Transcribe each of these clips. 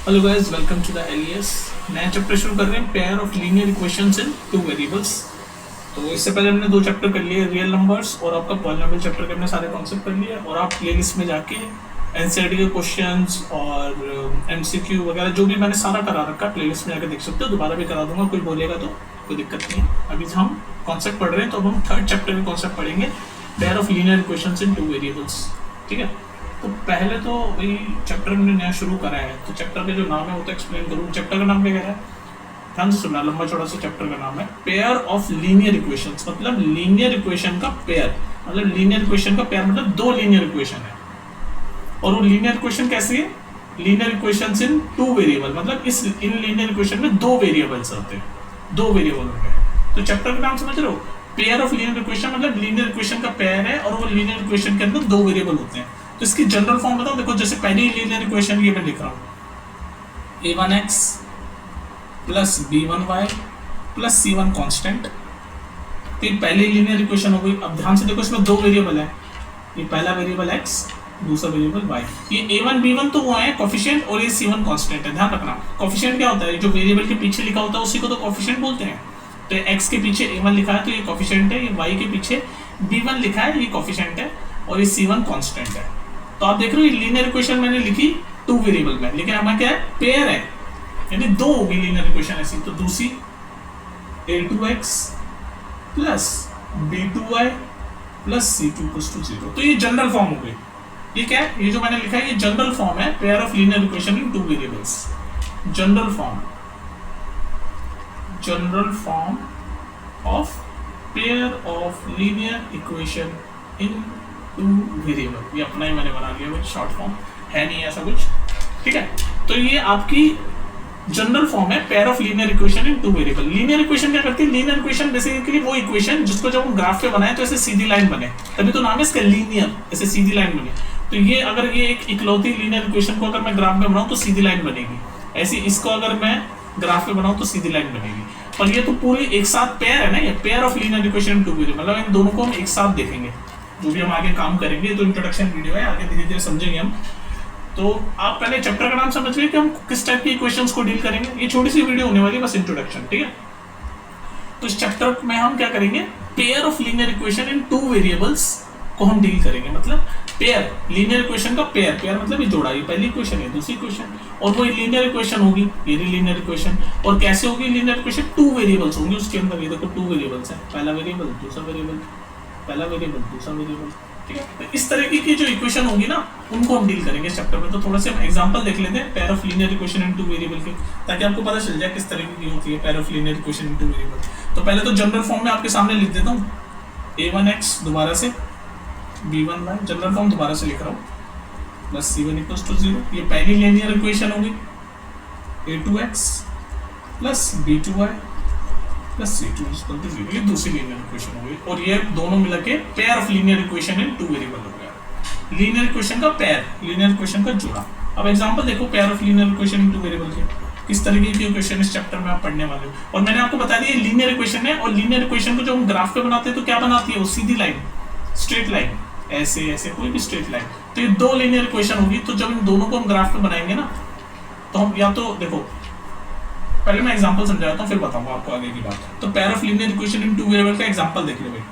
Hello guys, welcome to the Alias. नया chapter शुरू कर रहे हैं, pair of linear equations in two variables. तो इससे पहले हमने दो चैप्टर कर लिए, रियल नंबर्स और आपका पॉलिनोमियल चैप्टर के हमने सारे कॉन्सेप्ट कर लिए। और आप प्लेलिस्ट में जाके एनसीईआरटी के क्वेश्चंस और एमसीक्यू वगैरह जो भी मैंने सारा करा रखा है प्लेलिस्ट में जाकर देख सकते हो। दोबारा भी करा दूंगा, कोई बोलेगा तो कोई दिक्कत नहीं है। अभी हम कॉन्सेप्ट पढ़ रहे हैं तो अब हम थर्ड चैप्टर में कॉन्सेप्ट पढ़ेंगे, pair of linear equations in two variables. ठीक है, तो पहले तो वही चैप्टर हमने नया शुरू करा है, तो चैप्टर का जो नाम है वो तो एक्सप्लेन करूँ। चैप्टर का नाम क्या कह रहा है, ध्यान से सुनना, लंबा चौड़ा सा चैप्टर का नाम है पेयर ऑफ लीनियर इक्वेशंस। मतलब लीनियर इक्वेशन का पेयर, मतलब लीनियर इक्वेशन का पेयर मतलब दो लीनियर इक्वेशन है। और वो लीनियर इक्वेशन कैसी है, linear equations in two variable, मतलब इन लीनियर इक्वेशन में दो वेरिएबल्स होते हैं, दो वेरिएबल होंगे। तो चैप्टर का नाम समझ रहे हो, पेयर ऑफ लीनियर इक्वेशन मतलब लीनियर इक्वेशन का पेयर है और वो लीनियर इक्वेशन के अंदर दो वेरिएबल होते हैं। तो इसकी जनरल फॉर्म बताओ। देखो, जैसे पहली लीनियर इक्वेशन ये मैं लिख रहा हूं, a1x plus b1y plus c1 constant. तो ये पहली लीनियर इक्वेशन हो गई। अब ध्यान से देखो, इसमें दो वेरिएबल है, ये पहला वेरिएबल x, दूसरा वेरिएबल y। ये a1 b1 तो वो है कोफिशिएंट और ये c1 कांस्टेंट है। ध्यान रखना, कोफिशिएंट क्या होता है, जो वेरिएबल के पीछे लिखा होता है उसी को तो कोफिशिएंट बोलते हैं। तो x के पीछे a1 लिखा है तो ये कोफिशिएंट है, ये y के पीछे b1 लिखा है ये कोफिशिएंट है, और ये c1 कांस्टेंट है। तो आप देख रहे हो, ये लीनियर इक्वेशन मैंने लिखी टू वेरिएबल में, लेकिन हमारा क्या है, पेयर है, यानी दो होगी लीनियर इक्वेशन ऐसी। तो दूसरी a2x plus b2y plus c2 = 0। तो ये जनरल फॉर्म हो गई। ये क्या है, ये जो मैंने लिखा है ये जनरल फॉर्म है, pair of linear equation in two variables. General form, general form of pair of linear equation in two variable. ये अपना ही मैंने बना लिया, कुछ शॉर्ट फॉर्म है नहीं ऐसा कुछ। ठीक है, तो ये आपकी जनरल फॉर्म है, pair of linear equation in two variable. Linear equation क्या करती है, लीनियर इक्वेशन बेसिकली वो इक्वेशन जिसको जब हम ग्राफ पे बनाए तो ऐसे सीधी लाइन बने, तभी तो नाम है इसका लीनियर, ऐसे सीधी लाइन बने। तो ये अगर ये एक इकलौती लीनियर इक्वेशन को अगर मैं ग्राफ में बनाऊं तो सीधी लाइन बनेगी, ऐसी इसको अगर मैं ग्राफ पे बनाऊं तो सीधी लाइन बनेगी। पर ये तो पूरी एक साथ पेयर है ना, ये pair of linear equation in two variable, मतलब इन दोनों को हम एक साथ देखेंगे जो भी हम आगे काम करेंगे। तो इंट्रोडक्शन वीडियो है, आगे धीरे धीरे समझेंगे हम। तो आप पहले चैप्टर का नाम समझ लीजिए कि हम किस टाइप की इक्वेशंस को डील करेंगे। ये छोटी सी वीडियो होने वाली है, बस इंट्रोडक्शन। ठीक है, तो इस चैप्टर में हम क्या करेंगे, pair of linear equation in two variables को हम डील करेंगे। मतलब पेयर, लीनियर इक्वेशन का पेयर, पेयर मतलब ये जोड़ा, ये पहली इक्वेशन है, दूसरी इक्वेशन, और वो लीनियर इक्वेशन होगी, ये लीनियर इक्वेशन। और कैसे होगी लीनियर इक्वेशन, टू वेरिएबल्स होंगे उसके अंदर। ये देखो, टू वेरिएबल्स हैं, पहला वेरिएबल दूसरा वेरिएबल, पहला वेरिएबल दूसरा वेरिएबल। ठीक है, तो इस तरीके की जो इक्वेशन होगी ना, उनको हम डील करेंगे इस चैप्टर में। तो थोड़ा से हम एग्जांपल देख लेते हैं pair of linear equation in two variable के, ताकि आपको पता चल जाए किस तरीके की होती है pair of linear equation in two variable. तो पहले तो जनरल फॉर्म में आपके सामने लिख देता हूँ, a1x दोबारा से b1y, जनरल फॉर्म दोबारा से लिख रहा हूँ, प्लस c1 = 0। ये पहली लीनियर इक्वेशन होगी, a2x plus b2y plus c2 = 0। ये दूसरी लीनियर इक्वेशन होगी, और ये दोनों मिला के pair of linear equation in two variable हो गया। लीनियर इक्वेशन का पेयर, लीनियर इक्वेशन का जोड़ा। अब एग्जांपल देखो, pair of linear equation in two variable के किस तरीके की इक्वेशन इस चैप्टर में आप पढ़ने वाले हो। और मैंने आपको बता दिया लीनियर इक्वेशन है, और लीनियर इक्वेशन को जो हम ग्राफ पे बनाते हैं तो क्या बनाती है, वो सीधी लाइन, स्ट्रेट लाइन, ऐसे ऐसे कोई भी स्ट्रेट लाइन। तो ये दो लीनियर इक्वेशन होगी। तो जब इन दोनों को हम ग्राफ पे बनाएंगे ना, तो हम या तो देखो, पहले मैं एग्जांपल समझाता हूँ फिर बताऊंगा आपको आगे की बात। तो pair of linear equation in two variable का एग्जांपल देख लो भाई,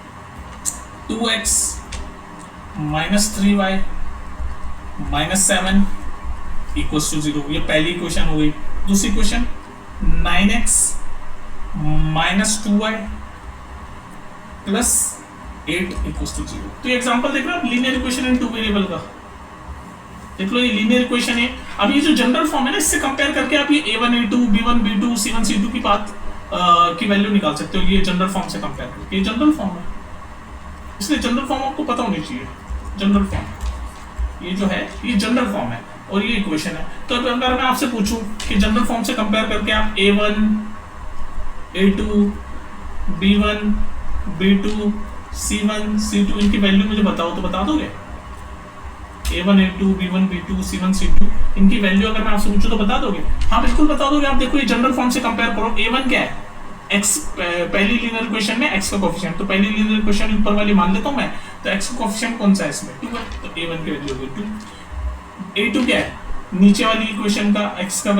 2x minus 3y minus 7 = 0। ये पहली इक्वेशन हो गई। दूसरी equation 9x minus 2y plus 8 = 0। तो ये एग्जांपल देख रहे हो आप linear equation in two variable का, देख लो ये लीनियर इक्वेशन है। अब ये जो जनरल फॉर्म है ना, इससे कंपेयर करके आप ये a1 a2 b1 b2 c1 c2 की बात की वैल्यू निकाल सकते हो, ये जनरल फॉर्म से कंपेयर करके। ये जनरल फॉर्म है, इसलिए जनरल फॉर्म आपको पता होनी चाहिए। जनरल फॉर्म ये जो है, ये जनरल फॉर्म है और ये इक्वेशन है। तो अगर मैं आपसे पूछूं कि जनरल फॉर्म से कंपेयर करके आप a1 a2 b1 b2 c1 c2 इनकी वैल्यू मुझे बताओ, तो बता दोगे? a1 a2 b1 b2 c1 c2 इनकी वैल्यू अगर मैं आपसे पूछूं तो बता दोगे? हाँ बिल्कुल बता दोगे। आप देखो, ये जनरल फॉर्म से कंपेयर करो। a1 क्या है, x, पहली लीनियर इक्वेशन में x का कोएफिशिएंट, तो पहली लीनियर इक्वेशन ऊपर वाली मान लेता हूं मैं, तो x का कोएफिशिएंट कौन सा है इसमें, 2 है, तो a1 की वैल्यू होगी 2। a2 क्या है, नीचे वाली इक्वेशन का x का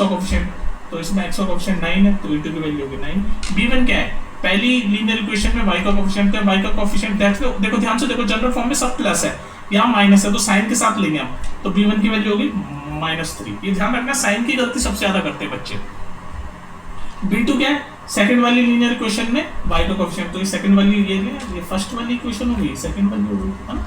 कोफिशिएंट, तो इसमें x का कोफिशिएंट 9 है तो e2 की वैल्यू होगी 9। b1 क्या है, पहली लीनियर इक्वेशन में y का कोफिशिएंट क्या है, y का कोफिशिएंट देखो ध्यान से देखो, जनरल फॉर्म में सब प्लस है, यहाँ माइनस है तो साइन के साथ लेंगे हम, तो b1 की वैल्यू होगी -3। ये ध्यान रखना, साइन की गलती सबसे ज्यादा करते हैं बच्चे। b2 क्या है, सेकंड वाली लीनियर इक्वेशन में y का कोफिशिएंट, तो ये सेकंड वाली ये फर्स्ट वाली इक्वेशन होगी, सेकंड वाली होगी है ना,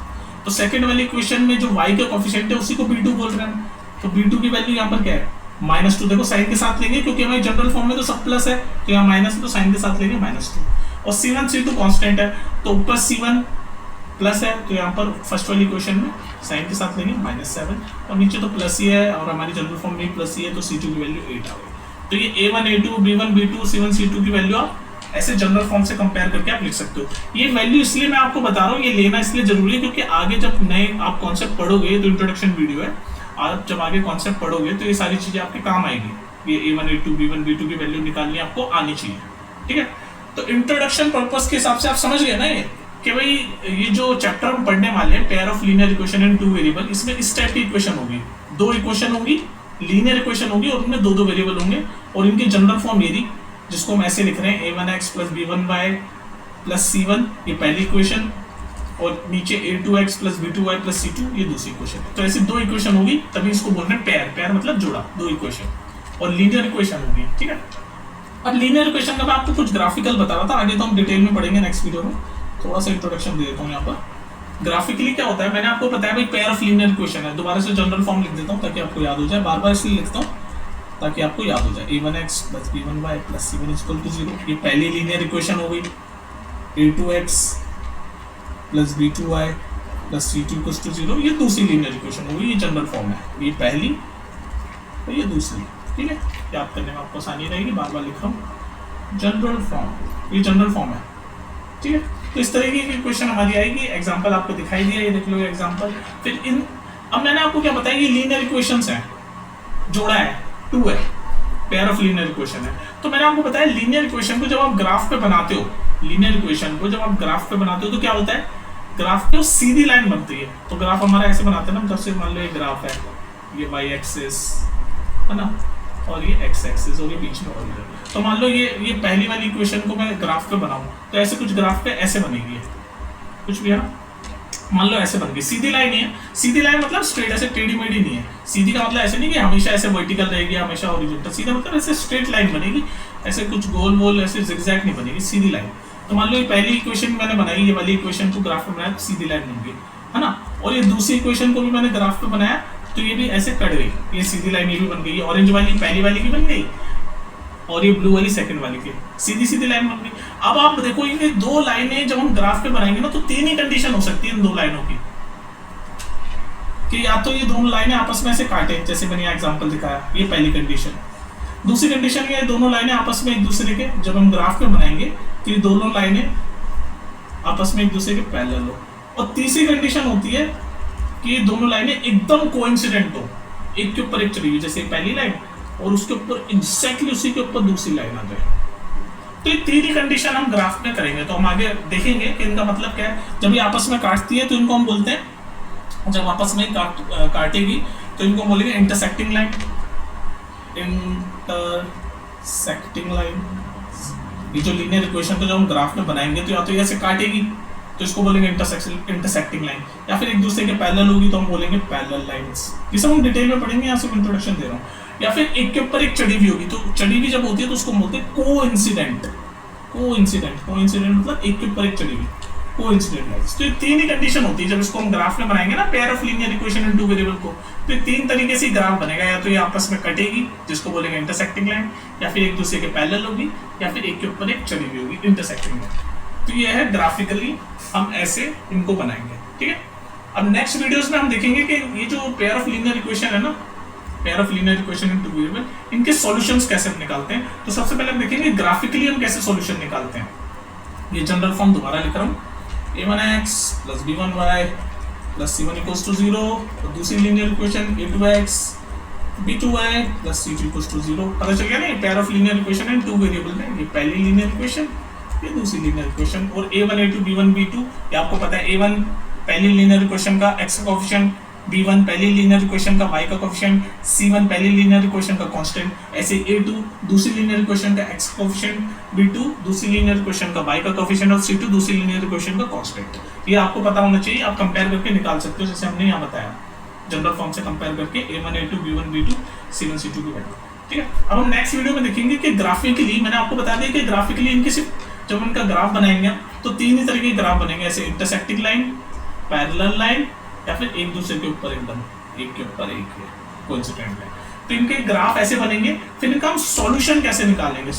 तो सेकंड वाली इक्वेशन में जो y का कोफिशिएंट है उसी को b2 बोल रहे हैं, तो b2 की वैल्यू यहाँ पर क्या है -2। देखो साइन के साथ लेंगे क्योंकि हमारे जनरल फॉर्म में तो सब प्लस है, तो यहाँ माइनस है तो साइन के साथ लेंगे -2। और c1 c2 कांस्टेंट है, तो ऊपर c1 प्लस है तो यहाँ पर फर्स्ट वाली इक्वेशन में साइन के साथ लेंगे -7, और नीचे तो प्लस ही है और हमारी जनरल फॉर्म में प्लस ही है, तो c2 की वैल्यू 8 आ गई। तो ये a1 a2 b1 b2 c1 c2 की वैल्यू आप ऐसे जनरल फॉर्म से कंपेयर करके आप लिख सकते हो। ये वैल्यू इसलिए मैं आपको बता रहा हूँ, ये लेना इसलिए जरूरी है क्योंकि आगे जब नए आप कॉन्सेप्ट पढ़ोगे, तो इंट्रोडक्शन वीडियो है, आप जब आगे कॉन्सेप्ट पढ़ोगे तो ये सारी चीजें आपके काम आएगी। ये a1 a2 b1 b2 की वैल्यू निकालनी आपको आनी चाहिए, ठीक है। तो इंट्रोडक्शन पर्पस के हिसाब से आप समझ गए ना ये कि भाई ये जो चैप्टर हम पढ़ने वाले हैं, pair of linear equation in 2 variable, इसमें इस टाइप की इक्वेशन होगी, 2 इक्वेशन होगी, लीनियर इक्वेशन होगी और उनमें 2 वेरिएबल होंगे, और इनकी जनरल फॉर्म मेरी जिसको हम ऐसे लिख रहे हैं a1x + b1y + c1, ये पहली इक्वेशन, और नीचे a2x + b2y + c2, ये दूसरी इक्वेशन है। तो ऐसी 2 इक्वेशन होगी, तभी इसको बोल रहे हैं पेयर। पेयर मतलब जोड़ा, 2 इक्वेशन, और लीनियर इक्वेशन होगी, ठीक है। अब लीनियर इक्वेशन का मैं आपको कुछ ग्राफिकल बता रहा था, आगे तो हम डिटेल में पढ़ेंगे नेक्स्ट वीडियो में, थोड़ा सा इंट्रोडक्शन दे देता हूँ यहाँ पर। ग्राफिकली क्या होता है, मैंने आपको बताया भाई पेयर ऑफ लीनियर इक्वेशन है, दोबारा से जनरल फॉर्म लिख देता हूँ ताकि आपको याद हो जाए, बार बार इसलिए लिखता हूँ ताकि आपको याद हो जाए। a1x + b1y + c1 = 0, ये पहली लीनियर इक्वेशन हो गई। a2x + b2y + c2 = 0, ये दूसरी लीनियर इक्वेशन हो गई, ये जनरल फॉर्म है, ये पहली और ये दूसरी, ठीक है। याद करने में आपको आसानी रहेगी, बार बार लिख रहा हूँ जनरल फॉर्म, ये जनरल फॉर्म है, ठीक है। तो इस तरीके की इक्वेशन हमारी आएगी। एग्जांपल आपको दिखाई दिया, ये देख लो एग्जांपल। फिर इन अब मैंने आपको क्या बताया, ये लीनियर इक्वेशंस हैं, जोड़ा है, 2 है, पेयर ऑफ लीनियर इक्वेशन है। तो मैंने आपको बताया लीनियर इक्वेशन को जब आप ग्राफ पे बनाते हो, लीनियर इक्वेशन को जब आप ग्राफ पे बनाते हो तो क्या होता है, ग्राफ पे सीधी लाइन बनती है। तो ग्राफ हमारा ऐसे बनाते हैं ना, जैसे मान लो ये ग्राफ है, ये y एक्सिस है ना, और ये x एक्सिस, और ये बीच में और तो मान लो ये पहली वाली इक्वेशन को मैं ग्राफ पे बनाऊं तो ऐसे कुछ ग्राफ पे ऐसे बनेगी, कुछ भी है ना, मान लो ऐसे बन गई, सीधी लाइन नहीं है। सीधी लाइन मतलब स्ट्रेट, ऐसे टेढ़ी मेढ़ी नहीं है। सीधी का मतलब ऐसे नहीं कि हमेशा ऐसे वर्टिकल रहेगी, हमेशा हॉरिजॉन्टल। सीधा मतलब ऐसे स्ट्रेट लाइन बनेगी, ऐसे कुछ गोल गोल ऐसे जिगजैग नहीं बनेगी, सीधी लाइन। तो मान लो ये पहली इक्वेशन मैंने बनाई, ये वाली इक्वेशन को ग्राफ पे बनाया तो सीधी लाइन बन गई, है ना। और ये दूसरी इक्वेशन को भी मैंने ग्राफ पे बनाया तो ये भी ऐसे कट गई, ये सीधी लाइन ये भी बन गई, ऑरेंज वाली पहली वाली की बन गई और ये ब्लू वाली सेकंड वाली की सीधी सीधी लाइन बन गई। अब आप देखो ये 2 लाइनें जब हम ग्राफ पे बनाएंगे ना तो 3 ही कंडीशन हो सकती है इन 2 लाइनों की, कि या तो ये दोनों लाइनें आपस में ऐसे काटे, जैसे मैंने यहाँ एग्जांपल दिखाया, ये पहली कंडीशन। दूसरी कंडीशन ये दोनों लाइनें आपस में एक दूसरे के, जब हम ग्राफ पे बनाएंगे तो ये दोनों लाइनें आपस में एक दूसरे के पैरेलल हो। और तीसरी कंडीशन होती है कि ये दोनों लाइनें एकदम कोइंसिडेंट हो, एक के ऊपर एक चली हुई, जैसे पहली लाइन और उसके ऊपर एग्जैक्टली उसी के ऊपर दूसरी लाइन आ जाए। तो ये 3 ही कंडीशन हम ग्राफ में करेंगे, तो हम आगे देखेंगे कि इनका मतलब क्या है। जब ये आपस में काटती है तो इनको हम बोलते हैं, जब आपस में काटेगी तो इनको बोलेंगे इंटरसेक्टिंग लाइन। इंटरसेक्टिंग लाइन, ये जो लीनियर इक्वेशन को जब हम ग्राफ में बनाएंगे तो या तो ऐसे काटेगी तो इसको बोलेंगे इंटरसेक्टिंग लाइन, या फिर एक दूसरे के पैरेलल होगी तो हम बोलेंगे पैरेलल लाइंस। ये सब हम डिटेल में पढ़ेंगे, यहाँ से इंट्रोडक्शन दे रहा हूँ। या फिर एक के ऊपर एक चढ़ी हुई होगी, तो चढ़ी हुई जब होती है तो उसको बोलते हैं कोइंसिडेंट। कोइंसिडेंट मतलब एक के ऊपर एक चढ़ी हुई, कोइंसिडेंट लाइंस। तो ये 3 ही कंडीशन होती है जब इसको हम ग्राफ में बनाएंगे ना, pair of linear equation in 2 variable को। तो ये 3 तरीके से ग्राफ बनेगा, या तो ये आपस में कटेगी जिसको बोलेंगे इंटरसेक्टिंग लाइन, या फिर एक दूसरे के पैरेलल होगी, या फिर एक के ऊपर एक चढ़ी हुई होगी, इंटरसेक्टिंग लाइन। तो ये है ग्राफिकली हम ऐसे इनको बनाएंगे, ठीक है। अब नेक्स्ट वीडियोस में हम देखेंगे कि ये जो पेयर ऑफ लीनियर इक्वेशन है ना, pair of linear equation in 2 variable, इनके सॉल्यूशंस कैसे हम निकालते हैं। तो सबसे पहले हम देखेंगे ग्राफिकली हम कैसे सॉल्यूशन निकालते हैं। ये जनरल फॉर्म दोबारा लिख रहा हूँ, a1x + b1y + c1 = 0, और दूसरी linear equation a2x b2y + c2 = 0। पता चल गया ना, ये pair of linear equation in 2 variable में, ये पहली लीनियर इक्वेशन, ये दूसरी लीनियर इक्वेशन। और a1 a2 b1 b2, ये आपको पता है a1 पहली लीनियर इक्वेशन का x का कोएफिशिएंट B1 पहली लीनियर इक्वेशन का y का कोफिशिएंट, C1 पहली लीनियर इक्वेशन का कांस्टेंट, ऐसे A2 दूसरी लीनियर इक्वेशन का x कोफिशिएंट, B2 दूसरी लीनियर इक्वेशन का y का कोफिशिएंट और C2 दूसरी लीनियर इक्वेशन का कांस्टेंट। ये आपको पता होना चाहिए, आप कंपेयर करके निकाल सकते हो, जैसे हमने यहाँ बताया जनरल फॉर्म से कंपेयर करके A1 A2 B1 B2 C1 C2 की वैल्यू। ठीक है, अब हम नेक्स्ट वीडियो में देखेंगे कि ग्राफिकली, मैंने आपको बता दिया कि ग्राफिकली इनके सिर्फ जब उनका ग्राफ बनाएंगे तो तीन ही तरह के ग्राफ बनेंगे, ऐसे इंटरसेक्टिंग लाइन, पैरेलल लाइन या फिर एक दूसरे के ऊपर एकदम एक के ऊपर एक कोइंसिडेंट लाइन। तो इनके ग्राफ ऐसे बनेंगे, फिर इनका हम सॉल्यूशन कैसे निकालेंगे।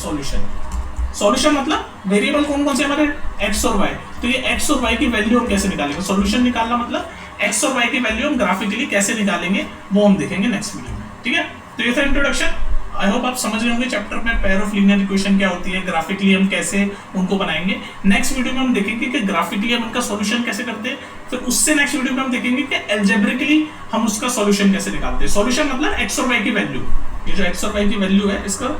सॉल्यूशन मतलब वेरिएबल कौन कौन से हमारे x और y, तो ये x और y की वैल्यू हम कैसे निकालेंगे। सॉल्यूशन निकालना मतलब x और y की वैल्यू हम ग्राफिकली कैसे निकालेंगे वो हम देखेंगे नेक्स्ट वीडियो में। ठीक है, तो ये था इंट्रोडक्शन। आई होप आप समझ रहे होंगे चैप्टर में पेयर ऑफ लीनियर इक्वेशन क्या होती है, ग्राफिकली हम कैसे उनको बनाएंगे। नेक्स्ट वीडियो में हम देखेंगे कि ग्राफिकली हम उनका सॉल्यूशन कैसे करते हैं, फिर उससे नेक्स्ट वीडियो में हम देखेंगे कि एल्जेब्रिकली हम उसका सॉल्यूशन कैसे निकालते हैं। सॉल्यूशन मतलब x और y की वैल्यू, ये जो x और y की वैल्यू है इसका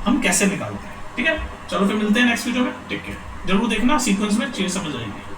हम कैसे निकालते हैं। ठीक है, चलो फिर मिलते हैं नेक्स्ट वीडियो में। टेक केयर, जरूर देखना, सीक्वेंस में चीजें समझ आएंगी।